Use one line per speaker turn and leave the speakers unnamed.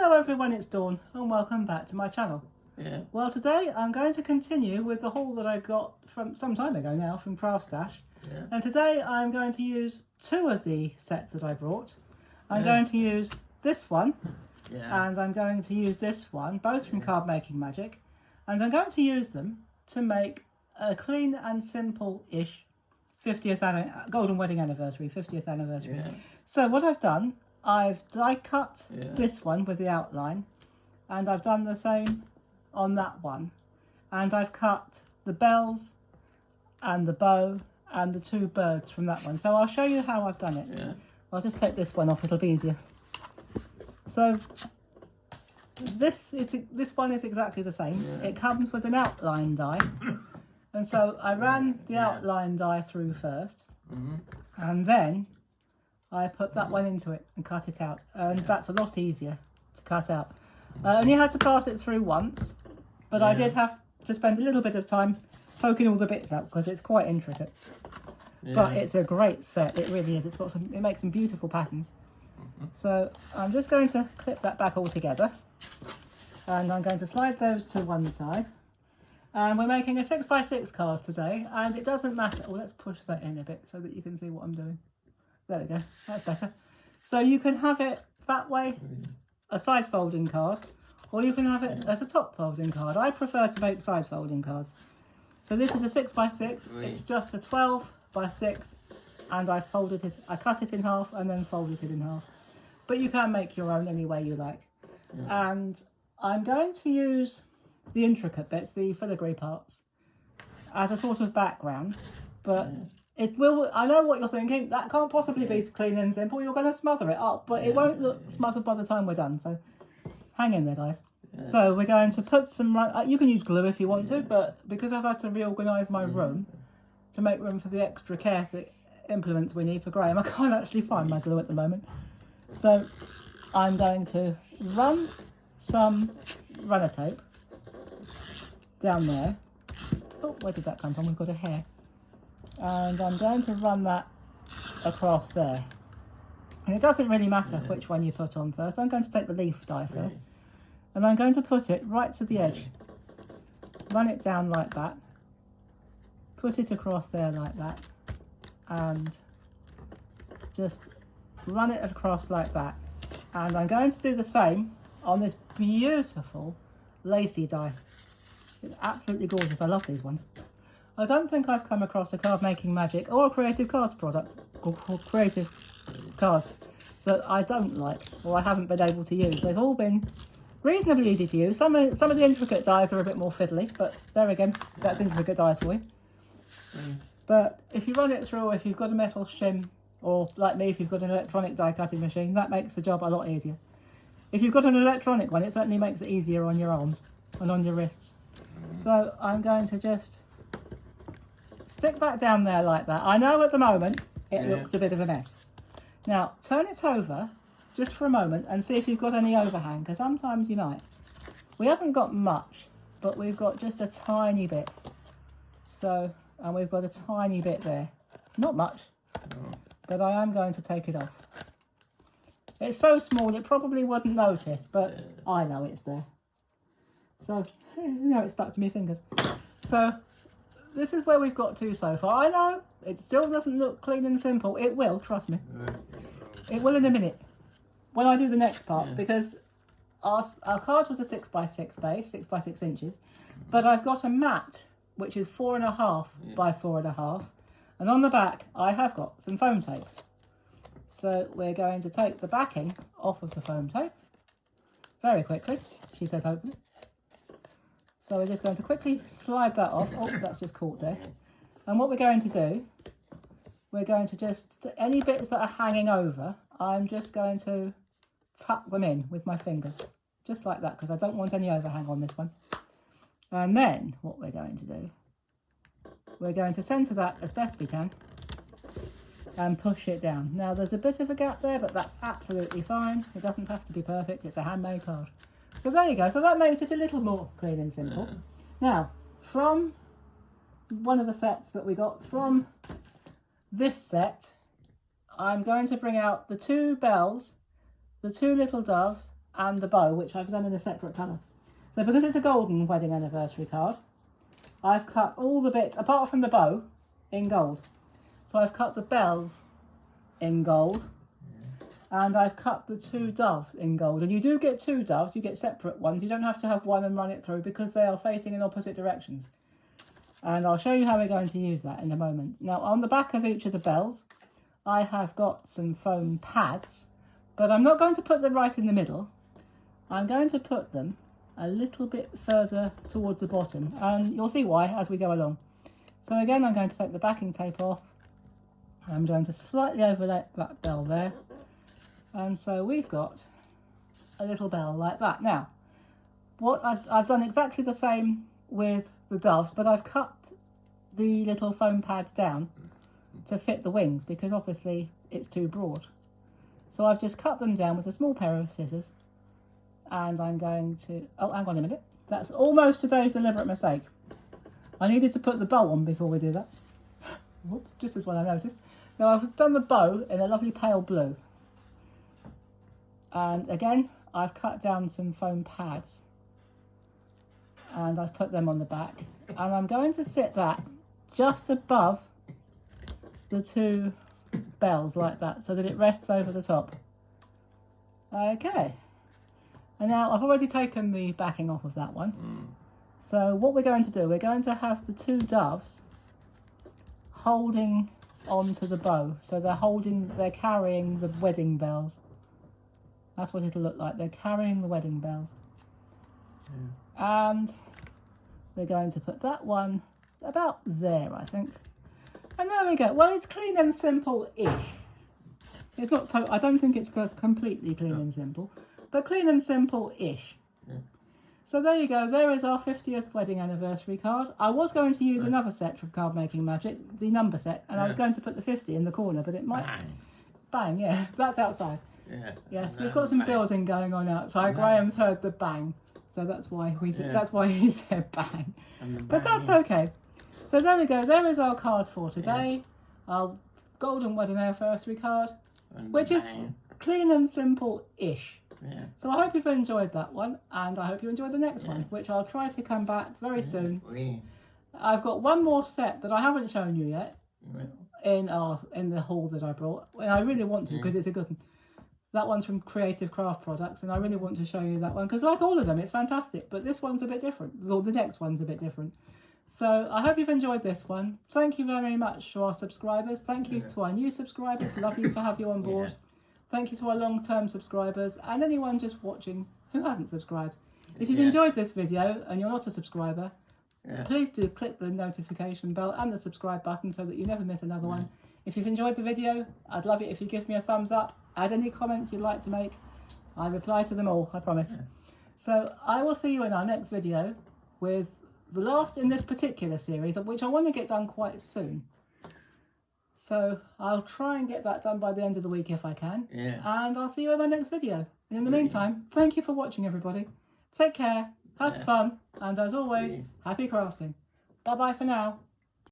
Hello everyone, it's Dawn and welcome back to my channel.
Yeah.
Well, today I'm going to continue with the haul that I got from some time ago now from Craft Stash.
Yeah.
And today I'm going to use two of the sets that I brought. I'm
Yeah.
going to use this one
Yeah.
and I'm going to use this one, both from Card Making Magic. And I'm going to use them to make a clean and simple-ish 50th Golden Wedding Anniversary, 50th anniversary.
Yeah.
So what I've done, I've die cut this one with the outline, and I've done the same on that one, and I've cut the bells and the bow and the two birds from that one. So I'll show you how I've done it.
Yeah.
I'll just take this one off, it'll be easier. So this one is exactly the same.
Yeah.
It comes with an outline die, and so I ran the outline die through first, and then I put that one into it and cut it out, and that's a lot easier to cut out. I only had to pass it through once, but I did have to spend a little bit of time poking all the bits out because it's quite intricate. But it's a great set, it really is. It makes some beautiful patterns. So I'm just going to clip that back all together, and I'm going to slide those to one side. And we're making a 6x6 card today, and it doesn't matter. Oh, let's push that in a bit so that you can see what I'm doing. There we go, that's better. So you can have it that way, a side folding card, or you can have it as a top folding card. I prefer to make side folding cards. So this is a 6x6, it's just a 12x6, and I cut it in half and then folded it in half. But you can make your own any way you like. And I'm going to use the intricate bits, the filigree parts, as a sort of background, but it will, I know what you're thinking, that can't possibly be clean and simple, you're going to smother it up, but it won't look smothered by the time we're done, so hang in there, guys. So we're going to put some, you can use glue if you want to, but because I've had to reorganise my room to make room for the extra care implements we need for Graham, I can't actually find my glue at the moment. So I'm going to run some runner tape down there. Oh, where did that come from? We've got a hair. And I'm going to run that across there. And it doesn't really matter which one you put on first. I'm going to take the leaf die first. And I'm going to put it right to the edge. Run it down like that. Put it across there like that. And just run it across like that. And I'm going to do the same on this beautiful lacy die. It's absolutely gorgeous. I love these ones. I don't think I've come across a Card Making Magic or a Creative Cards product, or Creative Cards, that I don't like or I haven't been able to use. They've all been reasonably easy to use. Some of the intricate dies are a bit more fiddly, but there again, that's intricate dies for you. But if you run it through, if you've got a metal shim, or like me, if you've got an electronic die cutting machine, that makes the job a lot easier. If you've got an electronic one, it certainly makes it easier on your arms and on your wrists. So I'm going to just stick that down there like that. I know at the moment it looks a bit of a mess. Now turn it over just for a moment and see if you've got any overhang, because sometimes you might. We haven't got much, but we've got just a tiny bit. So, and we've got a tiny bit there. Not much, but I am going to take it off. It's so small it probably wouldn't notice, but I know it's there. So, now it's stuck to my fingers. So, this is where we've got to so far. I know, it still doesn't look clean and simple. It will, trust me. It will in a minute. When I do the next part, because our card was a 6x6 base, 6x6 inches. But I've got a mat, which is 4.5 by 4.5. And on the back, I have got some foam tape. So we're going to take the backing off of the foam tape. Very quickly. She says open it. So we're just going to quickly slide that off. Oh, that's just caught there. And what we're going to do, we're going to just, any bits that are hanging over, I'm just going to tuck them in with my fingers. Just like that, because I don't want any overhang on this one. And then what we're going to do, we're going to centre that as best we can and push it down. Now there's a bit of a gap there, but that's absolutely fine. It doesn't have to be perfect, it's a handmade card. So there you go, so that makes it a little more clean and simple. Now, from one of the sets that we got, from this set, I'm going to bring out the two bells, the two little doves, and the bow, which I've done in a separate colour. So because it's a golden wedding anniversary card, I've cut all the bits, apart from the bow, in gold. So I've cut the bells in gold, and I've cut the 2 doves in gold. And you do get 2 doves, you get separate ones. You don't have to have one and run it through because they are facing in opposite directions. And I'll show you how we're going to use that in a moment. Now, on the back of each of the bells, I have got some foam pads, but I'm not going to put them right in the middle. I'm going to put them a little bit further towards the bottom, and you'll see why as we go along. So again, I'm going to take the backing tape off. I'm going to slightly overlap that bell there. And so we've got a little bell like that. Now, what I've done exactly the same with the doves, but I've cut the little foam pads down to fit the wings because obviously it's too broad. So I've just cut them down with a small pair of scissors, and I'm going to, oh, hang on a minute. That's almost today's deliberate mistake. I needed to put the bow on before we do that. Whoops, just as well I noticed. Now I've done the bow in a lovely pale blue. And again, I've cut down some foam pads and I've put them on the back. And I'm going to sit that just above the 2 bells like that so that it rests over the top. Okay. And now I've already taken the backing off of that one. So what we're going to do, we're going to have the 2 doves holding onto the bow. So they're carrying the wedding bells. That's what it'll look like. They're carrying the wedding bells. And we're going to put that one about there, I think. And there we go. Well, it's clean and simple-ish. It's not. I don't think it's completely clean and simple, but clean and simple-ish. So there you go. There is our 50th wedding anniversary card. I was going to use another set from Card Making Magic, the number set, and I was going to put the 50 in the corner, but it might... Bang, yeah. That's outside.
Yeah.
Yes, we've got some building going on outside. Graham's heard the bang, so that's why that's why he said bang. But that's okay. So there we go. There is our card for today. Our golden wedding anniversary card, which is clean and simple-ish.
Yeah.
So I hope you've enjoyed that one, and I hope you enjoyed the next one, which I'll try to come back very soon. I've got one more set that I haven't shown you yet in the haul that I brought. And I really want to because it's a good one. That one's from Creative Craft Products, and I really want to show you that one because, like all of them, it's fantastic. But this one's a bit different, or the next one's a bit different. So I hope you've enjoyed this one. Thank you very much to our subscribers. Thank you to our new subscribers. Lovely to have you on board. Thank you to our long-term subscribers and anyone just watching who hasn't subscribed. If you've enjoyed this video and you're not a subscriber, please do click the notification bell and the subscribe button so that you never miss another one. If you've enjoyed the video, I'd love it if you give me a thumbs up. Add any comments you'd like to make. I reply to them all, I promise. So I will see you in our next video with the last in this particular series, which I want to get done quite soon. So I'll try and get that done by the end of the week if I can. And I'll see you in my next video. And in the meantime, thank you for watching, everybody. Take care, have fun, and as always, happy crafting. Bye-bye for now.